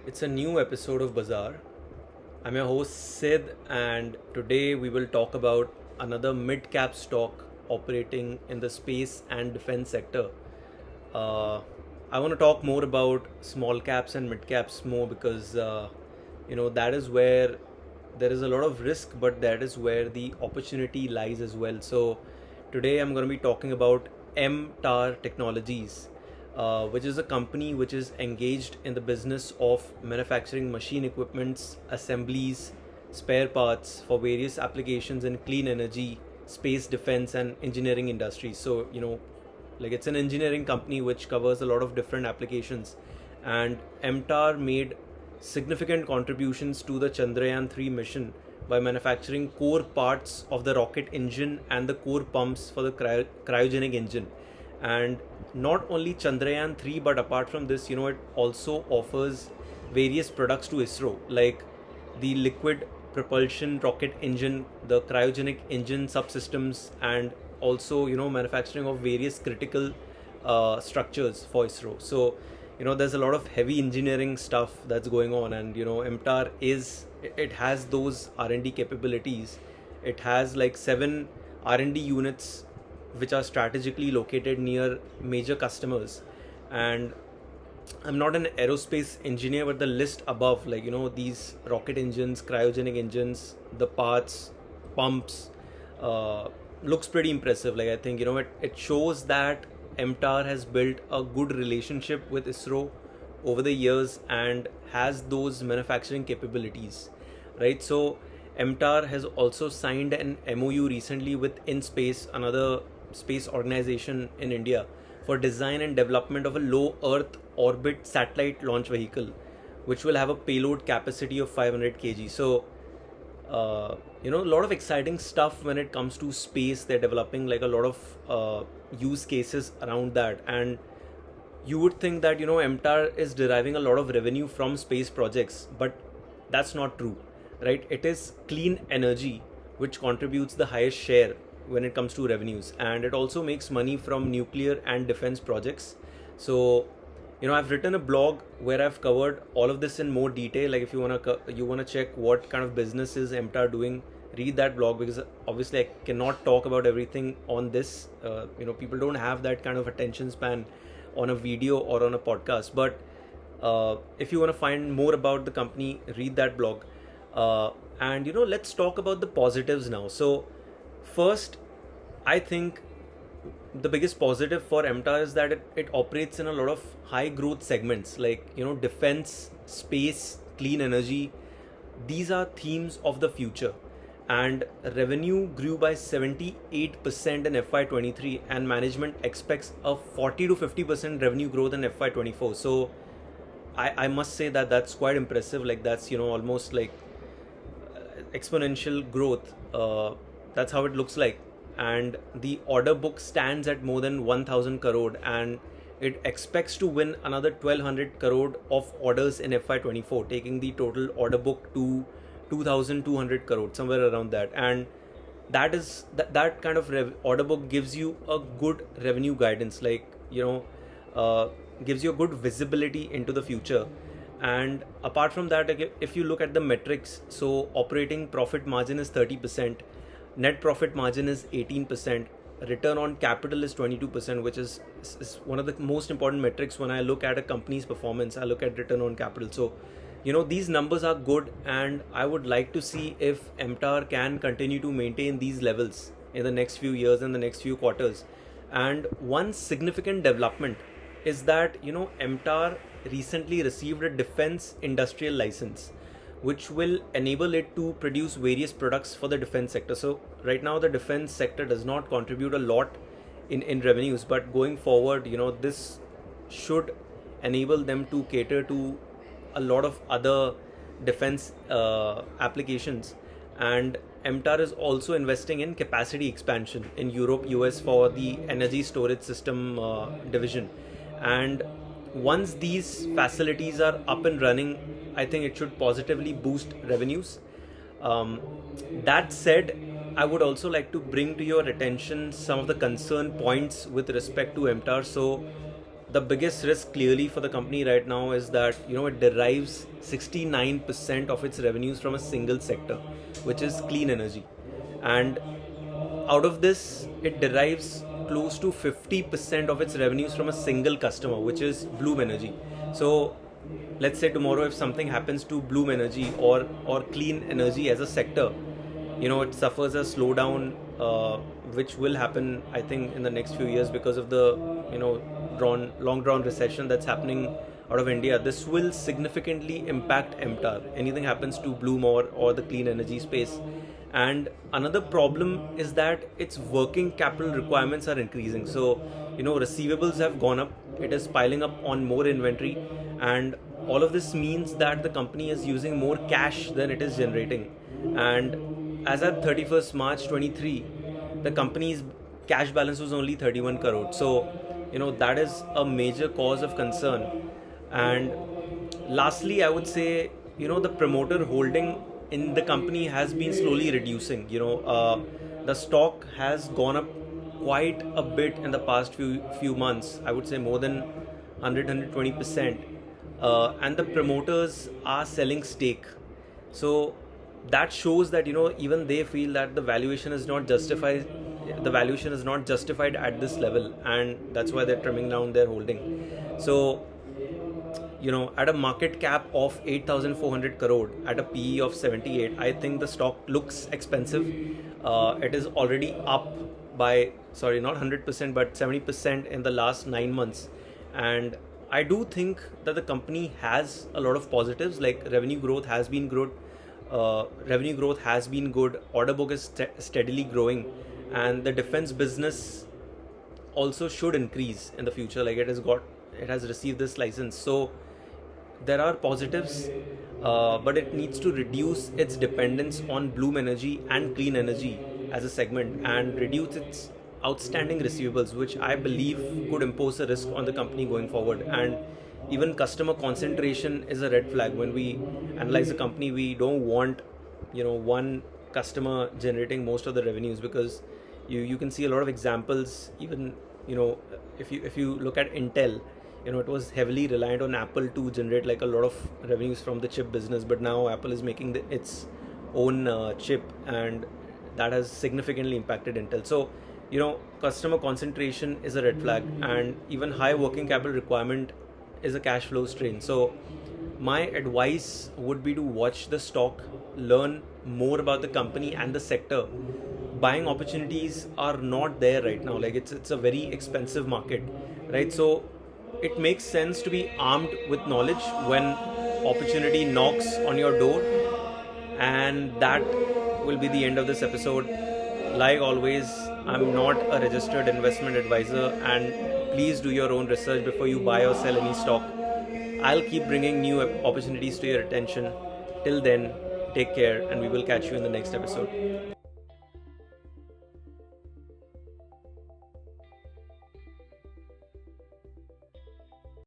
It's a new episode of Bazaar. I'm your host Sid, and today we will talk about another mid cap stock operating in the space and defense sector. Uh, I want to talk more about small caps and mid caps more because that is where there is a lot of risk, but that is where the opportunity lies as well. So today I'm going to be talking about MTAR Technologies, which is a company which is engaged in the business of manufacturing machine equipments, assemblies, spare parts for various applications in clean energy, space, defense, and engineering industries. So like it's an engineering company which covers a lot of different applications, and MTAR made significant contributions to the Chandrayaan 3 mission by manufacturing core parts of the rocket engine and the core pumps for the cryogenic engine. And not only Chandrayaan 3, but apart from this, it also offers various products to ISRO, like the liquid propulsion rocket engine, the cryogenic engine subsystems, and also manufacturing of various critical structures for ISRO. So there's a lot of heavy engineering stuff that's going on, and MTAR it has those R&D capabilities. It has like 7 R&D units which are strategically located near major customers. And I'm not an aerospace engineer, but the list above, like these rocket engines, cryogenic engines, the parts, pumps, uh, looks pretty impressive. Like I think it shows that MTAR has built a good relationship with ISRO over the years and has those manufacturing capabilities, right? So MTAR has also signed an MOU recently with InSpace, another space organization in India, for design and development of a low Earth orbit satellite launch vehicle, which will have a payload capacity of 500 kg. So, a lot of exciting stuff when it comes to space. They're developing like a lot of use cases around that. And you would think that, MTAR is deriving a lot of revenue from space projects, but that's not true, right? It is clean energy which contributes the highest share when it comes to revenues, and it also makes money from nuclear and defense projects. So I've written a blog where I've covered all of this in more detail. Like if you want to check what kind of business is MTAR doing, read that blog, because obviously I cannot talk about everything on this. People don't have that kind of attention span on a video or on a podcast. But if you want to find more about the company, read that blog. And let's talk about the positives now. So first, I think the biggest positive for MTAR is that it operates in a lot of high growth segments, like defense, space, clean energy. These are themes of the future, and revenue grew by 78% in FY23, and management expects a 40 to 50% revenue growth in FY24. So I must say that that's quite impressive. Like that's almost like exponential growth. That's how it looks like. And the order book stands at more than 1000 crore, and it expects to win another 1200 crore of orders in FY24, taking the total order book to 2200 crore, somewhere around that. And that kind of order book gives you a good revenue guidance, like gives you a good visibility into the future. And apart from that, if you look at the metrics, so operating profit margin is 30%, net profit margin is 18%, return on capital is 22%, which is one of the most important metrics when I look at a company's performance. I look at return on capital. So these numbers are good, and I would like to see if MTAR can continue to maintain these levels in the next few years and the next few quarters. And one significant development is that MTAR recently received a defense industrial license, which will enable it to produce various products for the defense sector. So right now the defense sector does not contribute a lot in revenues, but going forward, this should enable them to cater to a lot of other defense applications. And MTAR is also investing in capacity expansion in Europe, US for the energy storage system division. And once these facilities are up and running, I think it should positively boost revenues. Um, that said, I would also like to bring to your attention some of the concern points with respect to MTAR. So the biggest risk clearly for the company right now is that it derives 69% of its revenues from a single sector, which is clean energy, and out of this it derives close to 50% of its revenues from a single customer, which is Bloom Energy. So let's say tomorrow if something happens to Bloom Energy or clean energy as a sector, it suffers a slowdown, which will happen, I think, in the next few years because of the long drawn recession that's happening out of India. This will significantly impact MTAR. Anything happens to Bloom or the clean energy space. And another problem is that its working capital requirements are increasing. So receivables have gone up. It is piling up on more inventory, and all of this means that the company is using more cash than it is generating. And as at 31st March 23, the company's cash balance was only 31 crore. So that is a major cause of concern. And lastly, I would say the promoter holding in the company has been slowly reducing. The stock has gone up quite a bit in the past few months. I would say more than 120%, and the promoters are selling stake. So that shows that even they feel that the valuation is not justified. The valuation is not justified at this level, and that's why they're trimming down their holding. So at a market cap of 8,400 crore, at a PE of 78, I think the stock looks expensive. It is already up by, not 100%, but 70% in the last 9 months. And I do think that the company has a lot of positives, like revenue growth has been good. Order book is steadily growing, and the defense business also should increase in the future. Like it has received this license. So there are positives, but it needs to reduce its dependence on Bloom Energy and clean energy as a segment and reduce its outstanding receivables, which I believe could impose a risk on the company going forward. And even customer concentration is a red flag. When we analyze a company, we don't want one customer generating most of the revenues, because you can see a lot of examples. Even if you look at Intel, it was heavily reliant on Apple to generate like a lot of revenues from the chip business, but now Apple is making its own chip, and that has significantly impacted Intel. So customer concentration is a red flag, and even high working capital requirement is a cash flow strain. So my advice would be to watch the stock, learn more about the company and the sector. Buying opportunities are not there right now. Like it's a very expensive market, right? So it makes sense to be armed with knowledge when opportunity knocks on your door. And that will be the end of this episode. Like always, I'm not a registered investment advisor, and please do your own research before you buy or sell any stock. I'll keep bringing new opportunities to your attention. Till then, take care, and we will catch you in the next episode.